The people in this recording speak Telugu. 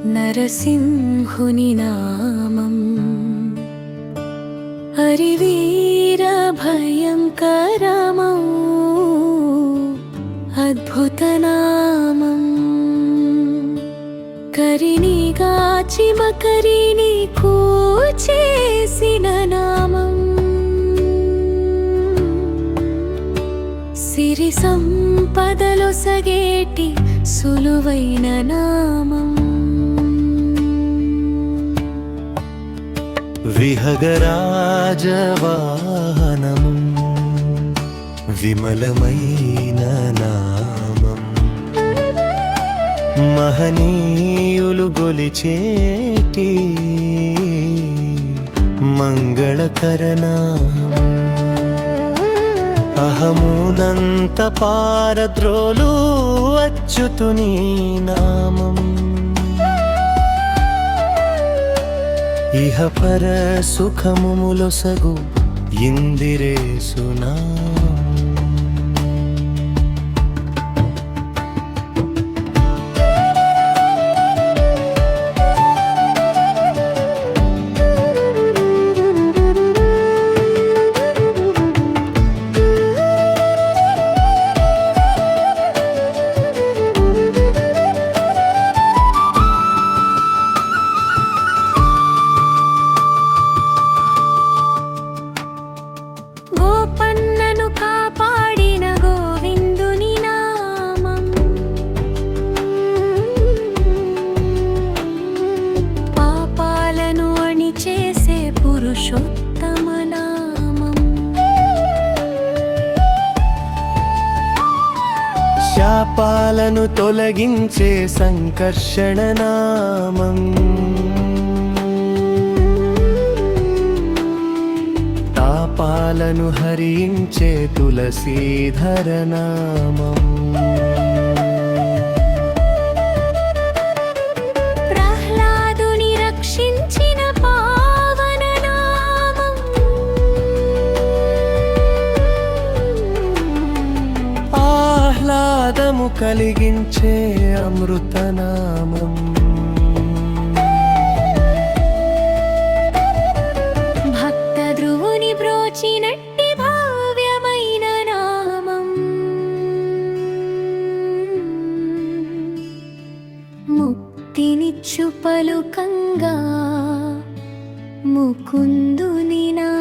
నరసింహుని నామం హరివీర భయంకరమౌ అద్భుత నామం కరిని గాచి మకరిని కూచేసిన నామం సిరి సంపదలో సగేటి సులువైన నామం విహగరాజవాహనము విమలమైన నామం మహనీయులు గొలిచేటి మంగళకర నామం అహమునంత పారద్రోలు అచ్యుతుని నామం ఇహ పర సుఖములొసగు ఇందిరేసు నామం గోపన్నను కాపాడిన గోవిందుని నామం పాపాలను అణిచేసే పురుషోత్తమ నామం శాపాలను తొలగించే సంకర్షణ నామం తాపాలను హరించే తులసీధర నామం ప్రహ్లాదుని రక్షించిన పావన నామం ఆహ్లాదము కలిగించే అమృత నామం భక్త ధ్రువుని బ్రోచినట్టి భావ్యమైన నామం ముక్తినిచ్చు పలుకంగా ముకుందుని నామం